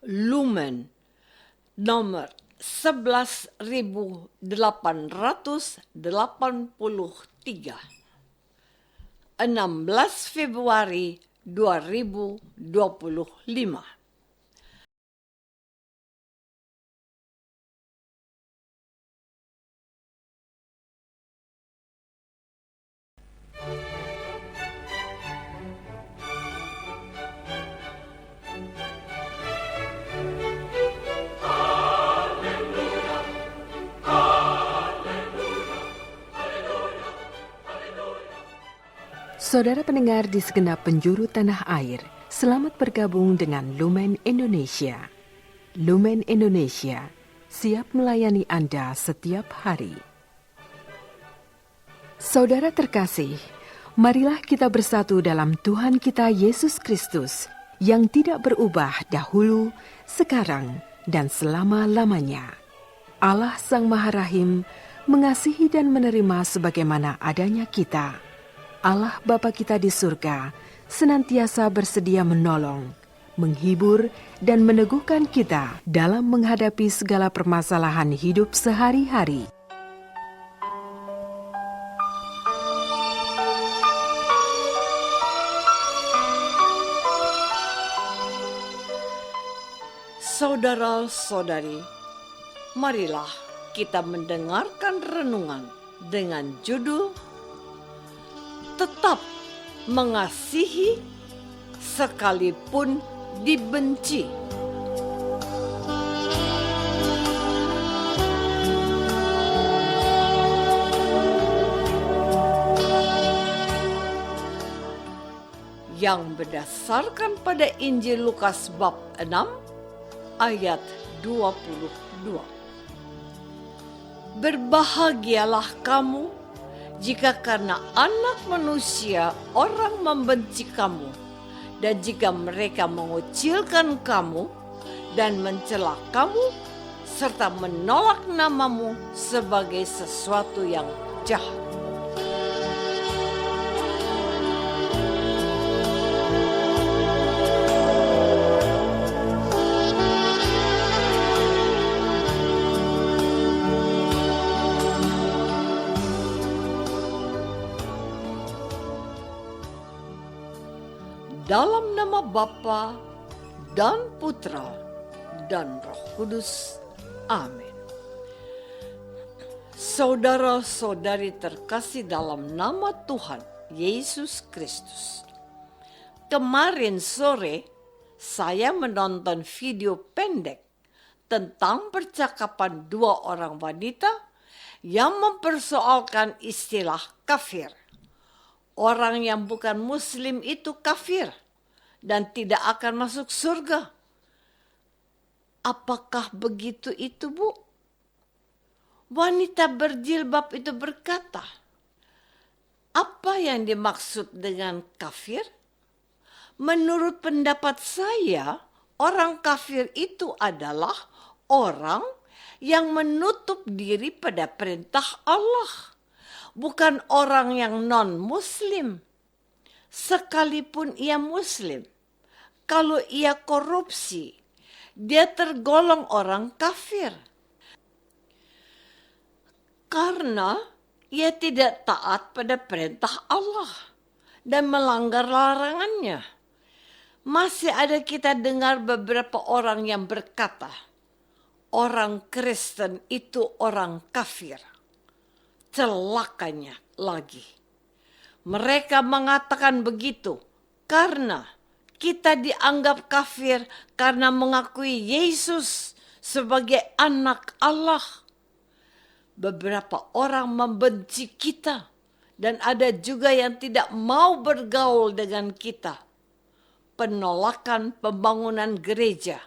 Lumen nomor 11.883, 16 Februari 2025. Saudara pendengar di segenap penjuru tanah air, selamat bergabung dengan Lumen Indonesia. Lumen Indonesia, siap melayani Anda setiap hari. Saudara terkasih, marilah kita bersatu dalam Tuhan kita Yesus Kristus yang tidak berubah dahulu, sekarang, dan selama-lamanya. Allah Sang Maha Rahim mengasihi dan menerima sebagaimana adanya kita. Allah Bapa kita di surga senantiasa bersedia menolong, menghibur, dan meneguhkan kita dalam menghadapi segala permasalahan hidup sehari-hari. Saudara-saudari, marilah kita mendengarkan renungan dengan judul Tetap mengasihi sekalipun dibenci. Yang berdasarkan pada Injil Lukas bab 6 ayat 22. Berbahagialah kamu jika karena Anak Manusia orang membenci kamu, dan jika mereka mengucilkan kamu dan mencela kamu, serta menolak namamu sebagai sesuatu yang jahat. Dalam nama Bapa dan Putra dan Roh Kudus. Amin. Saudara-saudari terkasih dalam nama Tuhan Yesus Kristus. Kemarin sore saya menonton video pendek tentang percakapan dua orang wanita yang mempersoalkan istilah kafir. Orang yang bukan Muslim itu kafir dan tidak akan masuk surga. Apakah begitu itu, Bu? Wanita berjilbab itu berkata, apa yang dimaksud dengan kafir? Menurut pendapat saya, orang kafir itu adalah orang yang menutup diri pada perintah Allah. Bukan orang yang non-Muslim. Sekalipun ia Muslim, kalau ia korupsi, dia tergolong orang kafir. Karena ia tidak taat pada perintah Allah dan melanggar larangannya. Masih ada kita dengar beberapa orang yang berkata, orang Kristen itu orang kafir. Celakanya lagi. Mereka mengatakan begitu karena kita dianggap kafir karena mengakui Yesus sebagai anak Allah. Beberapa orang membenci kita dan ada juga yang tidak mau bergaul dengan kita. Penolakan pembangunan gereja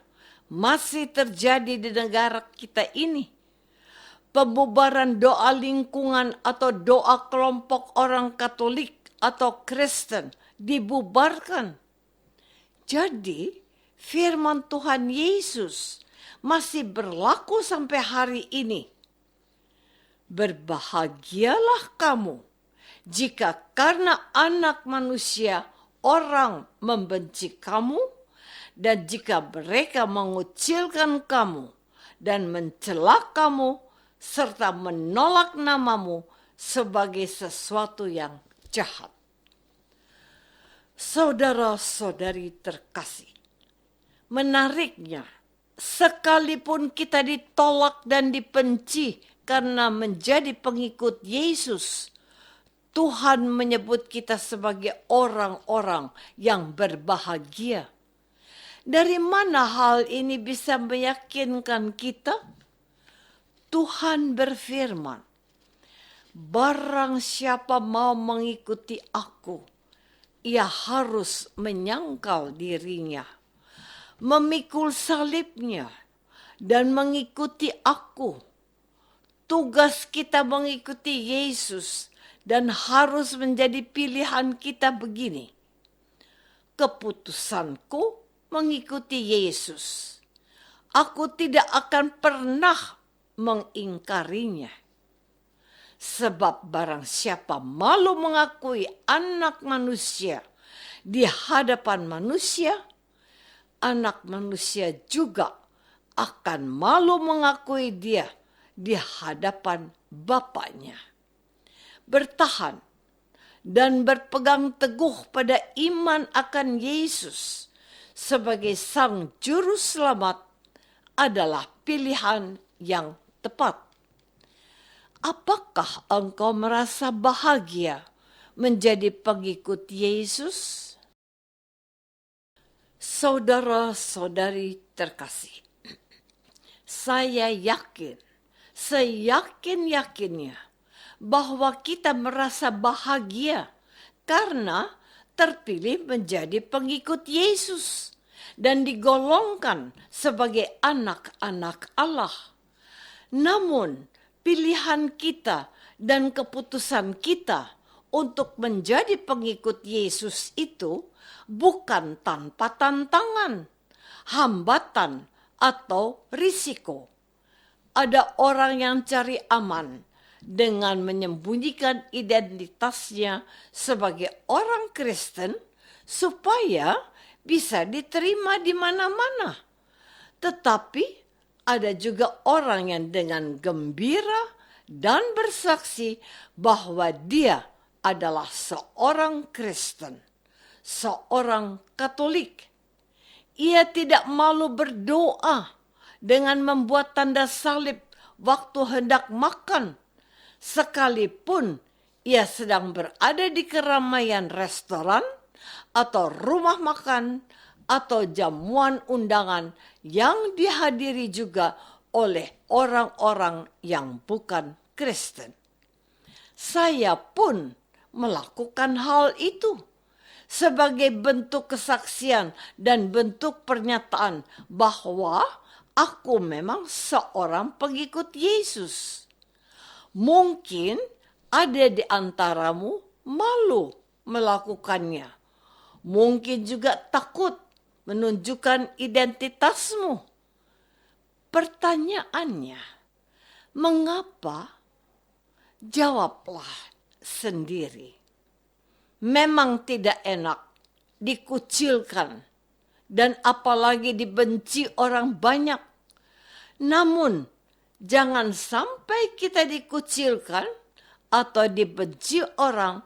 masih terjadi di negara kita ini. Pembubaran doa lingkungan atau doa kelompok orang Katolik atau Kristen dibubarkan. Jadi firman Tuhan Yesus masih berlaku sampai hari ini. Berbahagialah kamu jika karena Anak Manusia orang membenci kamu Dan jika mereka mengucilkan kamu dan mencela kamu serta menolak namamu sebagai sesuatu yang jahat. Saudara-saudari terkasih, menariknya, sekalipun kita ditolak dan dibenci karena menjadi pengikut Yesus, Tuhan menyebut kita sebagai orang-orang yang berbahagia. Dari mana hal ini bisa meyakinkan kita? Tuhan berfirman, "Barang siapa mau mengikuti aku, ia harus menyangkal dirinya, memikul salibnya, dan mengikuti aku." Tugas kita mengikuti Yesus dan harus menjadi pilihan kita begini. Keputusanku mengikuti Yesus. Aku tidak akan pernah mengingkarinya. Sebab barang siapa malu mengakui anak manusia di hadapan manusia, anak manusia juga akan malu mengakui dia di hadapan Bapaknya. Bertahan dan berpegang teguh pada iman akan Yesus sebagai Sang Juru Selamat adalah pilihan yang tepat. Apakah engkau merasa bahagia menjadi pengikut Yesus? Saudara-saudari terkasih, saya yakin, seyakin-yakinnya bahwa kita merasa bahagia karena terpilih menjadi pengikut Yesus dan digolongkan sebagai anak-anak Allah. Namun, pilihan kita dan keputusan kita untuk menjadi pengikut Yesus itu bukan tanpa tantangan, hambatan, atau risiko. Ada orang yang cari aman dengan menyembunyikan identitasnya sebagai orang Kristen supaya bisa diterima di mana-mana. Tetapi ada juga orang yang dengan gembira dan bersaksi bahwa dia adalah seorang Kristen, seorang Katolik. Ia tidak malu berdoa dengan membuat tanda salib waktu hendak makan, sekalipun ia sedang berada di keramaian restoran atau rumah makan atau jamuan undangan yang dihadiri juga oleh orang-orang yang bukan Kristen. Saya pun melakukan hal itu sebagai bentuk kesaksian dan bentuk pernyataan bahwa aku memang seorang pengikut Yesus. Mungkin ada di antaramu malu melakukannya. Mungkin juga takut menunjukkan identitasmu. Pertanyaannya, mengapa? Jawablah sendiri. Memang tidak enak dikucilkan dan apalagi dibenci orang banyak. Namun, jangan sampai kita dikucilkan atau dibenci orang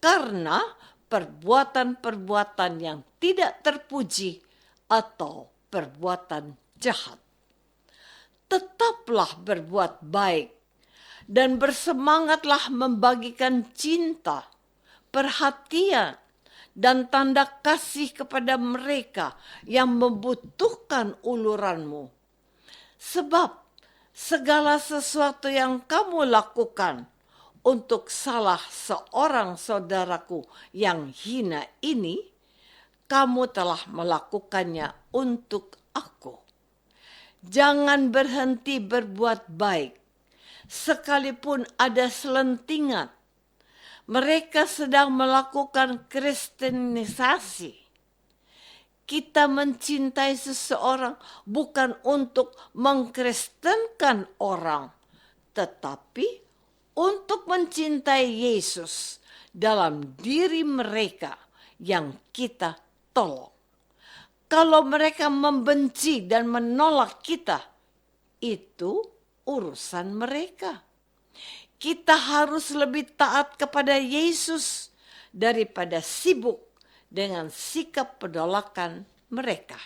karena perbuatan-perbuatan yang tidak terpuji atau perbuatan jahat. Tetaplah berbuat baik dan bersemangatlah membagikan cinta, perhatian, dan tanda kasih kepada mereka yang membutuhkan uluranmu. Sebab segala sesuatu yang kamu lakukan untuk salah seorang saudaraku yang hina ini, kamu telah melakukannya untuk aku. Jangan berhenti berbuat baik, sekalipun ada selentingan mereka sedang melakukan kristenisasi. Kita mencintai seseorang bukan untuk mengkristenkan orang, tetapi untuk mencintai Yesus dalam diri mereka yang kita tolong. Kalau mereka membenci dan menolak kita, itu urusan mereka. Kita harus lebih taat kepada Yesus daripada sibuk dengan sikap penolakan mereka.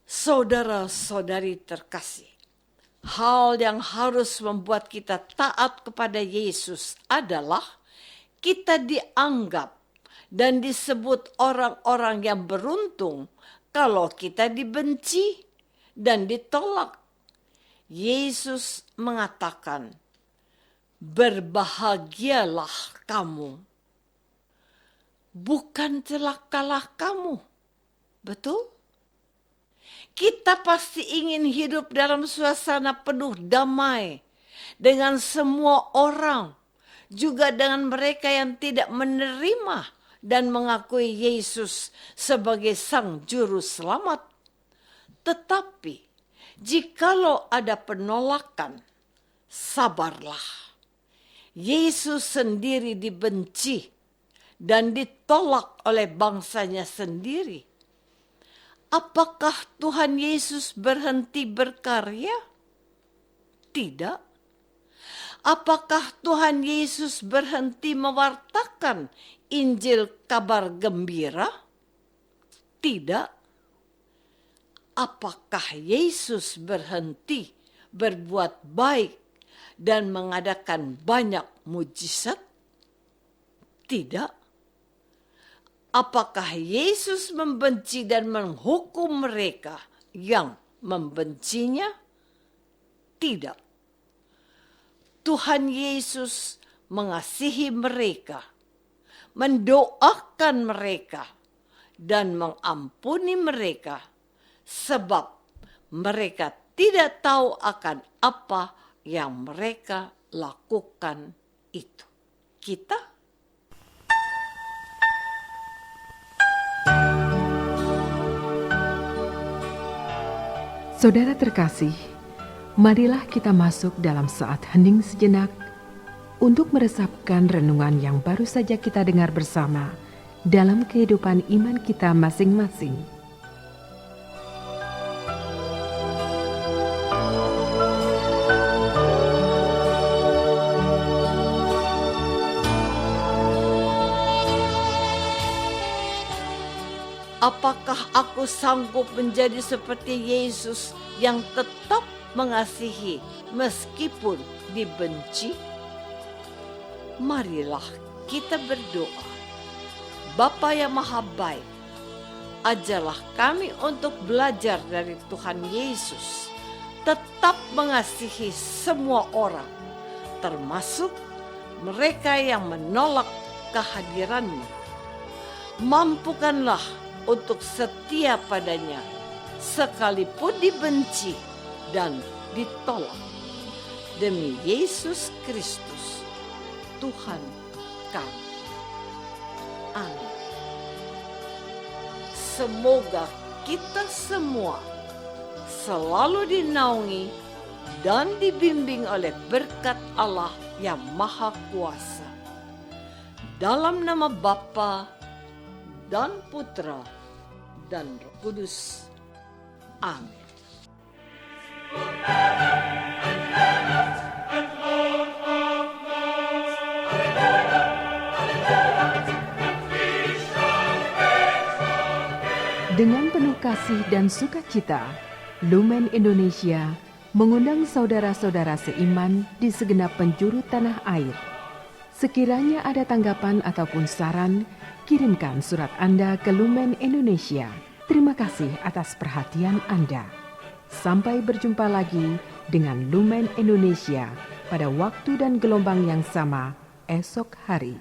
Saudara-saudari terkasih, hal yang harus membuat kita taat kepada Yesus adalah kita dianggap dan disebut orang-orang yang beruntung kalau kita dibenci dan ditolak. Yesus mengatakan, "Berbahagialah kamu, bukan celakalah kamu." Betul? Kita pasti ingin hidup dalam suasana penuh damai dengan semua orang, juga dengan mereka yang tidak menerima dan mengakui Yesus sebagai Sang Juru Selamat. Tetapi, jikalau ada penolakan, sabarlah. Yesus sendiri dibenci dan ditolak oleh bangsanya sendiri. Apakah Tuhan Yesus berhenti berkarya? Tidak. Apakah Tuhan Yesus berhenti mewartakan Injil kabar gembira? Tidak. Apakah Yesus berhenti berbuat baik dan mengadakan banyak mujizat? Tidak. Apakah Yesus membenci dan menghukum mereka yang membencinya? Tidak. Tuhan Yesus mengasihi mereka, mendoakan mereka, dan mengampuni mereka, sebab mereka tidak tahu akan apa yang mereka lakukan itu. Kita Saudara terkasih, marilah kita masuk dalam saat hening sejenak untuk meresapkan renungan yang baru saja kita dengar bersama dalam kehidupan iman kita masing-masing. apakah aku sanggup menjadi seperti Yesus yang tetap mengasihi meskipun dibenci? Marilah kita berdoa. Bapa yang Maha Baik, ajarlah kami untuk belajar dari Tuhan Yesus, tetap mengasihi semua orang, termasuk mereka yang menolak kehadiran-Mu. Mampukanlah untuk setia padanya, sekalipun dibenci dan ditolak. Demi Yesus Kristus, Tuhan kami. Amin. Semoga kita semua selalu dinaungi dan dibimbing oleh berkat Allah yang Maha Kuasa. Dalam nama Bapa dan Putra dan Roh Kudus. Amin. Dengan penuh kasih dan sukacita, Lumen Indonesia mengundang saudara-saudara seiman di segenap penjuru tanah air. Sekiranya ada tanggapan ataupun saran, kirimkan surat Anda ke Lumen Indonesia. Terima kasih atas perhatian Anda. Sampai berjumpa lagi dengan Lumen Indonesia pada waktu dan gelombang yang sama esok hari.